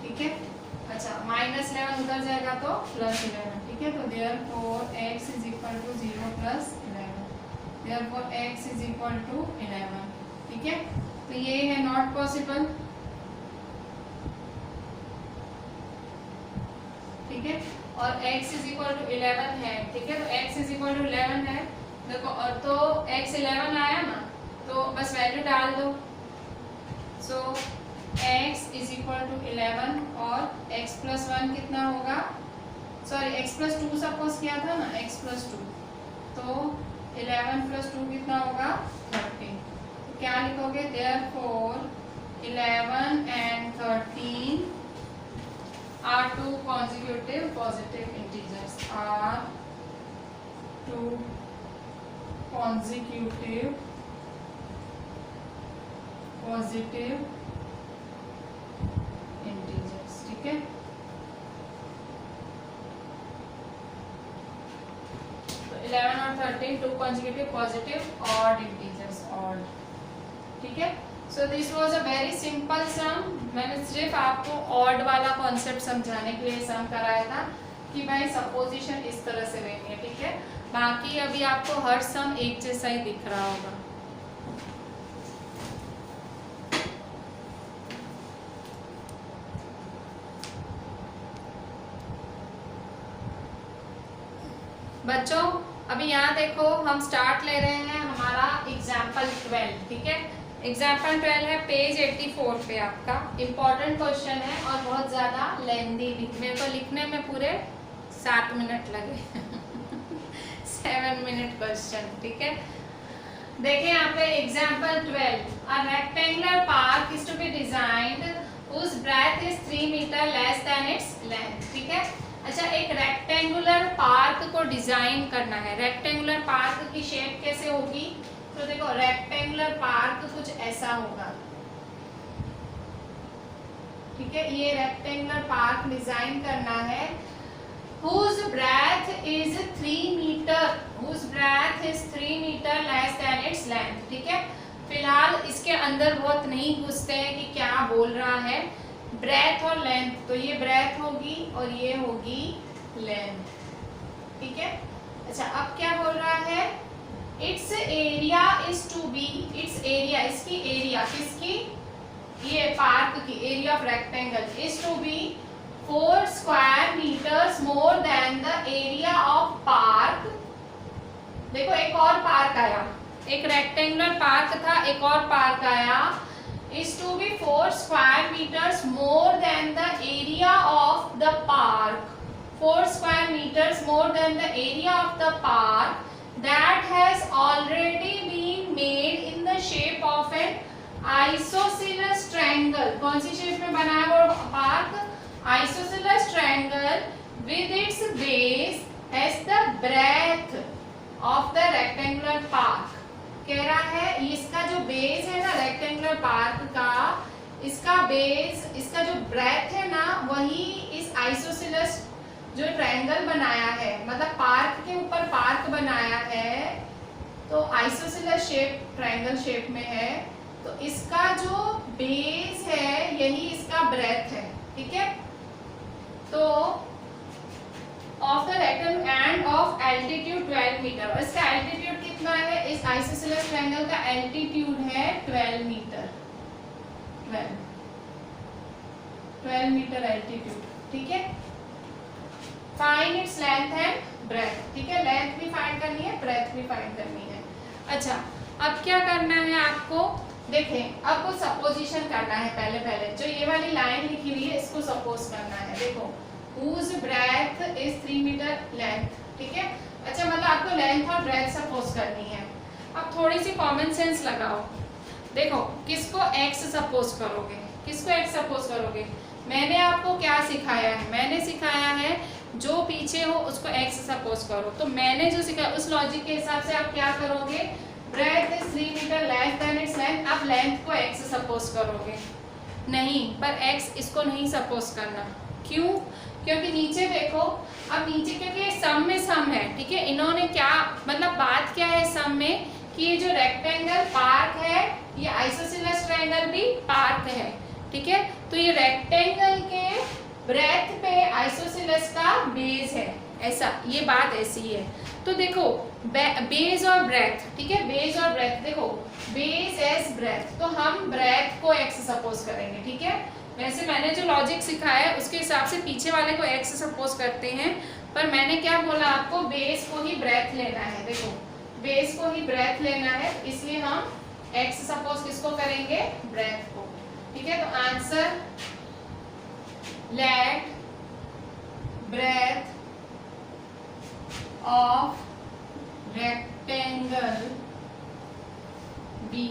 ठीक है, अच्छा माइनस 11 उधर जाएगा तो प्लस 11। ठीक है, तो therefore x is equal to 0 plus 11। therefore x is equal to 11। ठीक है, तो ये है नॉट पॉसिबल। ठीक है, और x is equal to 11 है। ठीक है, तो x is equal to 11 है देखो, और तो x 11 आया ना तो बस वैल्यू डाल दो। सो x is equal to 11 और x plus 1 कितना होगा, सॉरी x plus 2 सपोज किया था ना, x plus 2 तो 11 plus 2 कितना होगा 13। तो क्या लिखोगे therefore 11 and 13 are two consecutive positive integers, are two consecutive positive integers। ठीक है, तो 11 और 13 two consecutive positive odd integers, odd। ठीक है, so this was a very simple sum. मैंने सिर्फ आपको ऑड वाला कॉन्सेप्ट समझाने के लिए सम कराया था कि भाई सपोजिशन इस तरह से लेनी है। ठीक है, बाकी अभी आपको हर सम एक जैसा ही दिख रहा होगा। बच्चों अभी यहाँ देखो हम स्टार्ट ले रहे हैं हमारा एग्जाम्पल 12। ठीक है, एग्जाम्पल 12 है पेज 84 पे। आपका इम्पोर्टेंट क्वेश्चन है और बहुत ज़्यादा लेंदी भी, मेरे को लिखने में पूरे 7 मिनट लगे 7 मिनट क्वेश्चन। ठीक है, देखिए यहाँ पे example 12, a rectangular park is to be designed whose breadth is 3 metre less than its length. ठीक है, अच्छा एक रेक्टेंगुलर पार्क को डिजाइन करना है। रेक्टेंगुलर पार्क की शेप कैसे होगी, तो देखो रेक्टेंगुलर पार्क कुछ ऐसा होगा। ठीक है, ये रेक्टेंगुलर पार्क डिजाइन करना है whose breadth is 3 meter, whose breadth is 3 meter less than its length। ठीक है, फिलहाल इसके अंदर बहुत नहीं घुसते हैं कि क्या बोल रहा है, ब्रेथ और लेंथ। तो ये ब्रेथ होगी और ये होगी लेंथ। ठीक है, अच्छा अब क्या बोल रहा है, it's area is to be, its area, इसकी एरिया, किसकी, ये पार्क की, area of rectangle is to be 4 square metres more than the area of park. देखो एक और पार्क आया, एक रेक्टेंगुलर पार्क था, एक और पार्क आया, is to be 4 square meters more than the area of the park, 4 square meters more than the area of the park that has already been made in the shape of an isosceles triangle। कौन सी shape में बना है वो park, isosceles triangle with its base as the breadth of the rectangular park। कह रहा है इसका जो बेस है ना रेक्टेंगुलर पार्क का, इसका बेस, इसका जो ब्रेथ है ना, वही इस आइसोसेलेस जो ट्रायंगल बनाया है, मतलब पार्क के ऊपर पार्क बनाया है, तो आइसोसेलेस शेप ट्रायंगल शेप में है, तो इसका जो बेस है यही इसका ब्रेथ है। ठीक है, तो of the rectangle and of altitude 12 metre, और इसका एल्टीट्यूड कितना है, इस आइसोसेलेस ट्रायंगल का एल्टीट्यूड है 12 मीटर, 12 मीटर एल्टीट्यूड। ठीक है, find its length and breadth. ठीक है, लेंथ भी फाइंड करनी है, ब्रेथ भी फाइंड करनी है। अच्छा अब क्या करना है आपको, देखें अब कुछ सपोजिशन करना है। पहले जो ये वाली लाइन लिखी हुई है इसको सपोज करना है। देखो whose breadth is 3 meter length। ठीक है, अच्छा मतलब आपको लेंथ और ब्रेथ सपोज करनी है। अब थोड़ी सी कॉमन सेंस लगाओ, देखो किसको x सपोज करोगे, किसको x सपोज करोगे, मैंने आपको क्या सिखाया है, मैंने सिखाया है जो पीछे हो उसको x सपोज करो। तो मैंने जो सिखाया उस लॉजिक के हिसाब से आप क्या करोगे, breadth is 3 metre less than its length, आप लेंथ को x सपोज करोगे। नहीं, पर x इसको नहीं सपोज करना। क्यों, क्योंकि नीचे देखो, अब नीचे क्योंकि सम में सम है। ठीक है, इन्होंने क्या मतलब बात क्या है सम में, कि ये जो रेक्टेंगल पार्क है ये आइसोसेलेस ट्रायंगल भी पार्क है। ठीक है, तो ये रेक्टेंगल के ब्रेथ पे आइसोसेलेस का बेस है, ऐसा ये बात ऐसी है। तो देखो बेस और ब्रेथ, ठीक है, बेस और ब्रेथ, देखो बेस एज ब्रेथ, तो हम ब्रेथ को x सपोज करेंगे। ठीक है, वैसे मैंने जो लॉजिक सिखाया है उसके हिसाब से पीछे वाले को x सपोज करते हैं, पर मैंने क्या बोला आपको, बेस को ही ब्रेथ लेना है। देखो बेस को ही ब्रेथ लेना है, इसलिए हम x सपोज किसको करेंगे, ब्रेथ को। ठीक है, तो answer let breadth of rectangle be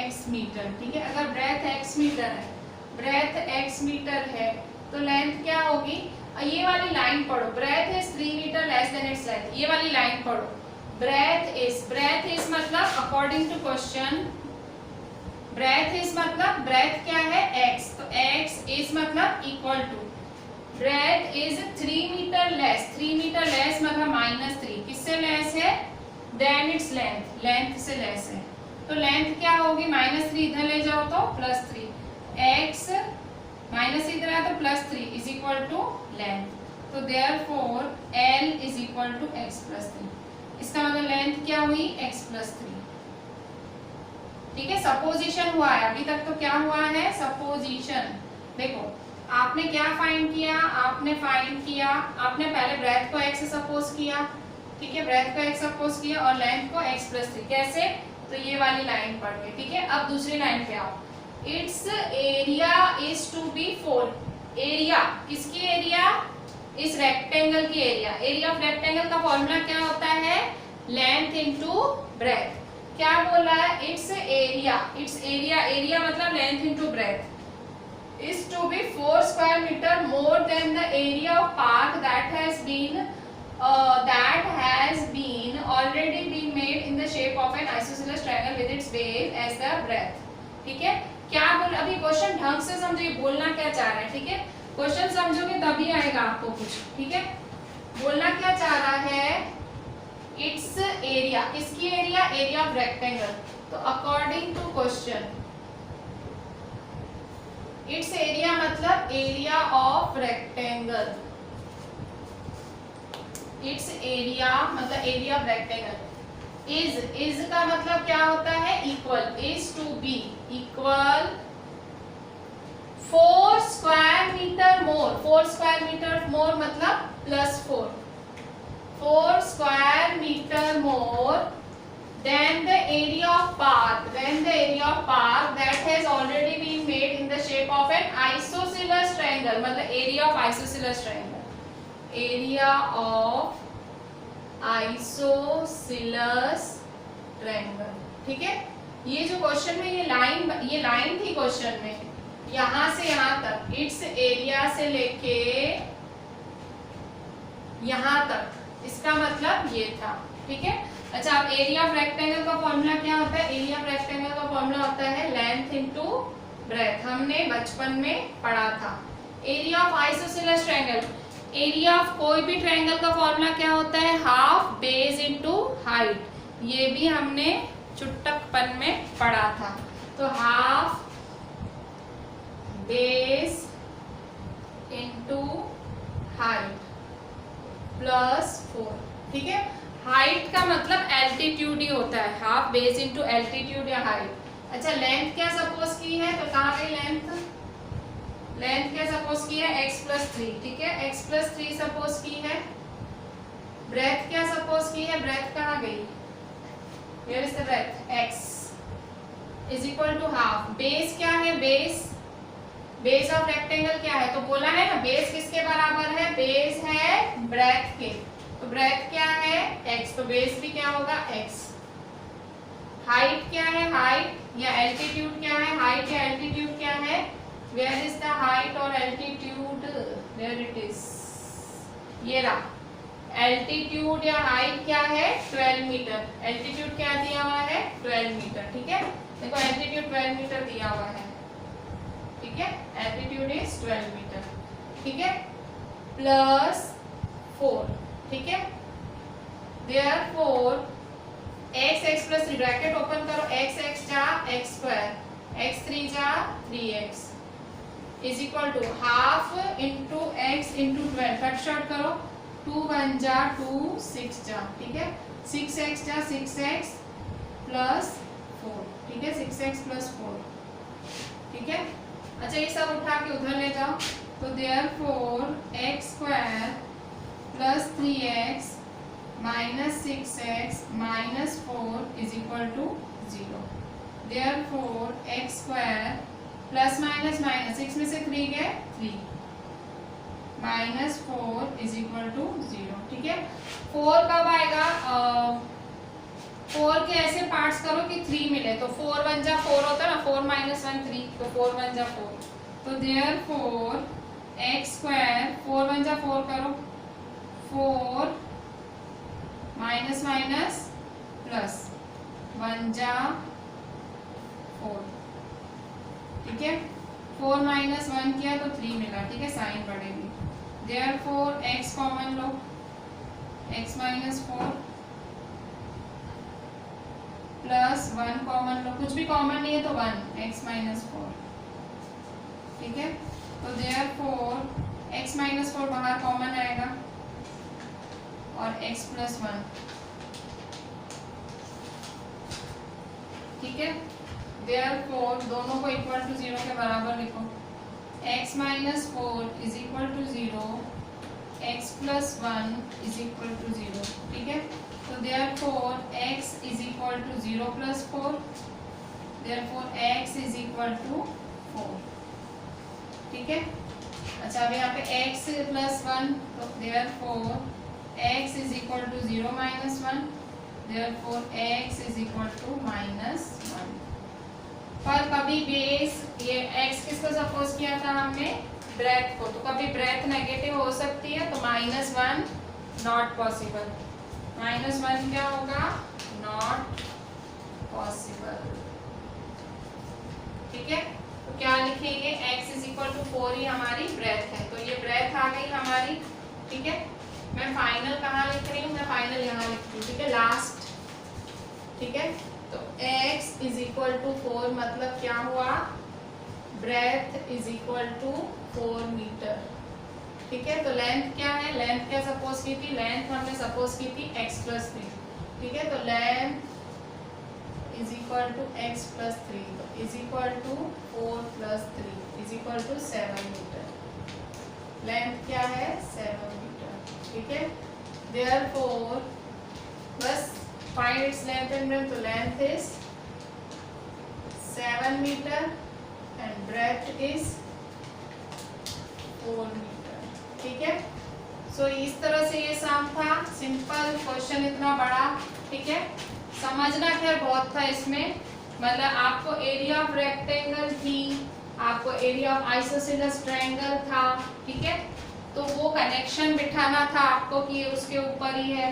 x metre. ठीक है, अगर ब्रेथ x मीटर है, ब्रेथ x मीटर है, तो लेंथ क्या होगी, ये वाली लाइन पढ़ो, breadth is 3 metre less than its length, ये वाली लाइन पढ़ो, ब्रेथ इज मतलब according to question, breadth is मतलब ब्रेथ क्या है x, तो x इज मतलब equal to, breadth is 3 metre less, 3 metre less मतलब -3, किससे लेस है, देन इट्स लेंथ, लेंथ से लेस है, तो लेंथ क्या होगी, -3 इधर ले जाओ तो +3, x माइनस इधर है तो +3 इज इक्वल टू लेंथ, तो therefore L is equal to x + 3, इसका मतलब लेंथ क्या हुई, x + 3। ठीक है, सपोजिशन हुआ है, अभी तक तो क्या हुआ है, सपोजिशन। देखो आपने क्या फाइंड किया, आपने पहले ब्रेथ को x सपोज किया। ठीक है, ब्रेथ को x सपोज किया और लेंथ को x + 3, कैसे, तो ये वाली लाइन पढ़ के। ठीक है, अब दूसरी लाइन पे आओ, its area is to be 4, area किसकी एरिया, इस रेक्टेंगल की एरिया, एरिया ऑफ रेक्टेंगल का फॉर्मूला क्या होता है, लेंथ इनटू ब्रेथ। क्या बोला है, इट्स एरिया, एरिया मतलब length into breadth, is to be 4 square meter more than the area of park that has been already been made in the shape of an isosceles triangle with its base as the breadth। ठीक है, क्या बोल, अभी question ढंग से समझिए, बोलना क्या चाह रहे हैं। ठीक है, क्वेश्चन समझोगे तभी आएगा आपको कुछ। ठीक है, बोलना क्या चाह रहा है, इट्स एरिया, किसकी एरिया, एरिया ऑफ रेक्टेंगल। तो according to question it's area मतलब area of rectangle, it's area मतलब एरिया ऑफ रेक्टेंगल इज का मतलब क्या होता है, equal, is to be equal 4 square meter more, 4 square meter more मतलब +4, 4 square meter more than the area of path, than the area of path that has already been made in the shape of an isosceles triangle, मतलब area of isosceles triangle, area of isosceles triangle। ठीक है, ये जो question में ये line थी question में, यहां से यहां तक, इट्स एरिया से लेके यहां तक, इसका मतलब ये था। ठीक है, अच्छा अब एरिया ऑफ रेक्टेंगल का फॉर्मूला क्या होता है, एरिया ऑफ रेक्टेंगल का फॉर्मूला होता है लेंथ इनटू ब्रेथ, हमने बचपन में पढ़ा था। Area of isosceles triangle, area of कोई भी ट्रायंगल का फॉर्मूला क्या होता है, हाफ बेस इनटू हाइट, ये भी हमने चुटकपन में पढ़ा था। तो हाफ बेस इनटू हाइट +4। ठीक है, हाइट का मतलब एल्टीट्यूड ही होता है, हाफ बेस इनटू एल्टीट्यूड या हाइट। अच्छा लेंथ क्या सपोज की है, तो कहाँ गई लेंथ, लेंथ क्या सपोज की है, x+3। ठीक है, x+3 सपोज की है। ब्रेथ क्या सपोज की है, ब्रेथ कहाँ गई, where is the breadth, x is equal to half. Base क्या है, बेस ऑफ रेक्टेंगल क्या है, तो बोला है ना बेस किसके बराबर है, बेस है ब्रेथ के, तो ब्रेथ क्या है x, तो बेस भी क्या होगा x। हाइट क्या है, हाइट या एल्टीट्यूड क्या है, हाइट या एल्टीट्यूड क्या है, वेयर इज द हाइट और एल्टीट्यूड, वेयर इट इज, ये रहा एल्टीट्यूड या हाइट क्या है 12 मीटर, एल्टीट्यूड क्या दिया हुआ है 12 मीटर। ठीक है, देखो एल्टीट्यूड 12 मीटर दिया हुआ है। ठीक है, एल्टीट्यूड इज 12 मीटर। ठीक है, +4। ठीक है, देयरफॉर x+3 ब्रैकेट ओपन करो, x जा x², x3 जा 3x is equal to half into x into 12, cut short करो, 2 1 जा 2 6 जा। ठीक है, 6x जा 6x +4। ठीक है, 6x +4। ठीक है, अच्छा ये सब उठा के उधर ले जाओ, तो therefore x² + 3x - 6x - 4 is equal to 0। Therefore x² plus minus minus 6 में से 3 गए 3 -4 इज इक्वल टू 0। ठीक है, 4 कब आएगा, 4 के ऐसे पार्ट्स करो कि 3 मिले, तो 4 1 जा 4 होता है ना, 4 - 1 3, तो 4 1 जा 4, तो देयरफॉर x² 4 1 जा 4 करो, 4 माइनस माइनस प्लस 1 जा 4। ठीक है, 4 - 1 किया तो 3 मिला। ठीक है, साइन बढ़ेगी, देयरफॉर x कॉमन लो, x - 4 प्लस 1 कॉमन लो, कुछ भी कॉमन नहीं है तो 1 x - 4। ठीक है, तो देयरफॉर x - 4 बाहर कॉमन आएगा और x + 1। ठीक है, देयरफॉर दोनों को इक्वल टू 0 के बराबर लिखो, x - 4 is equal to 0, x + 1 is equal to 0। ठीक है, तो therefore x is equal to 0 + 4, therefore x is equal to 4। ठीक है, अच्छा अब यहाँ पे x + 1, तो therefore x is equal to 0 - 1, therefore x is equal to -1। पर कभी बेस, ये x किसको सपोज किया था हमने, ब्रेथ को, तो कभी ब्रेथ नेगेटिव हो सकती है, तो -1 नॉट पॉसिबल, -1 क्या होगा, नॉट पॉसिबल। ठीक है, तो क्या लिखेंगे, x इज इक्वल टू 4 ही हमारी ब्रेथ है, तो ये ब्रेथ आ गई हमारी। ठीक है, मैं फाइनल कहाँ लिख रही हूँ, मैं फाइनल यहाँ लिख रही हूँ, ठीक है, लास्ट, ठीक है। तो x इज इक्वल टू 4 मतलब क्या हुआ, breadth is equal to 4 metre, ठीक है। तो लेंथ क्या है, लेंथ क्या सपोज की थी, लेंथ हमने सपोज की थी x प्लस 3, ठीक है। तो length is equal to x plus 3, तो is equal to 4 plus 3 is equal to 7 meter. Length क्या है, 7 मीटर, ठीक है। देयरफॉर बस find its length and breadth, तो length is 7 meter and breadth is 4 metre, ठीक है। सो इस तरह से ये सम था, सिंपल क्वेश्चन, इतना बड़ा, ठीक है। समझना खैर बहुत था इसमें, मतलब आपको एरिया ऑफ रेक्टेंगल थी, आपको एरिया ऑफ आइसोसेलेस ट्रायंगल था, ठीक है। तो वो कनेक्शन बिठाना था आपको कि उसके ऊपर ही है,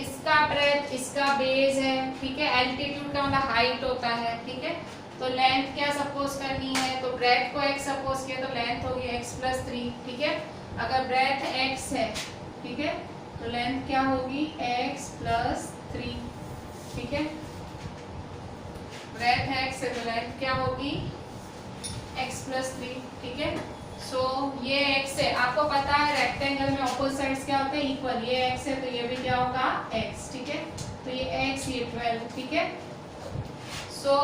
इसका ब्रेथ इसका बेस है, ठीक है। एल्टीट्यूड का मतलब हाइट होता है, ठीक है। तो लेंथ क्या सपोज करनी है, तो ब्रेथ को x सपोज किया तो लेंथ होगी x प्लस 3, ठीक है। अगर ब्रेथ x है, ठीक है, तो लेंथ क्या होगी x प्लस 3, ठीक है। ब्रेथ x है तो लेंथ क्या होगी x प्लस 3, ठीक है। सो ये x है, आपको पता है रेक्टेंगल में ऑपोजिट साइड्स क्या होते हैं, इक्वल, ये x है तो ये भी क्या होगा x, ठीक है। तो ये x, ये 12, ठीक है। सो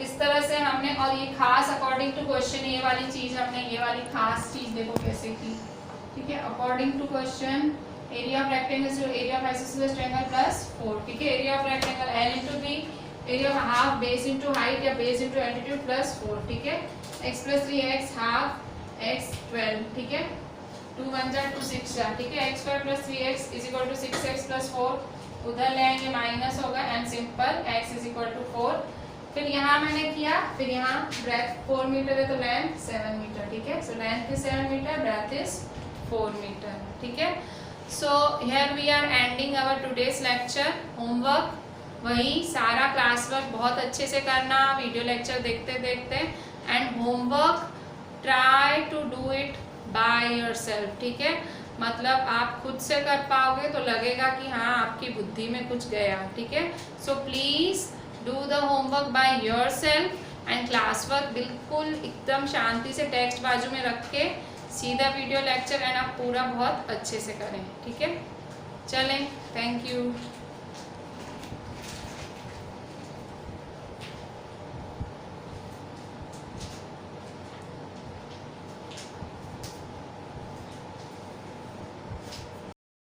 इस तरह से हमने, और ये खास अकॉर्डिंग टू क्वेश्चन, ये वाली चीज हमने, ये वाली खास चीज देखो कैसे की, ठीक है। According to question area of rectangle जो area of isosceles triangle plus 4, ठीक है। Area of rectangle l into b, area of half base into height या बेस इंटू एल्टीट्यूड प्लस 4, ठीक है। x plus 3 x half x 12, ठीक है। 2 1 जा 2 6 जा, ठीक है। x square plus 3x is equal to 6x plus 4, उधर ले आएंगे माइनस होगा and simple x is equal to 4। फिर यहाँ मैंने किया, फिर यहाँ ब्रेथ 4 मीटर है तो लेंथ 7 मीटर, ठीक है। So length is 7 metre, breadth is 4 metre, ठीक है। So here we are ending our today's lecture. Homework वही सारा क्लास वर्क बहुत अच्छे से करना, वीडियो लेक्चर देखते देखते, and homework try to do it by yourself, ठीक है। मतलब आप खुद से कर पाओगे तो लगेगा कि हाँ आपकी बुद्धि में कुछ गया, ठीक है। So please do the homework by yourself and class work बिल्कुल एकदम शांति से टेक्स्ट बाजू में रख के सीधा वीडियो लेक्चर एंड आप पूरा बहुत अच्छे से करें, ठीक है। चलें, थैंक यू।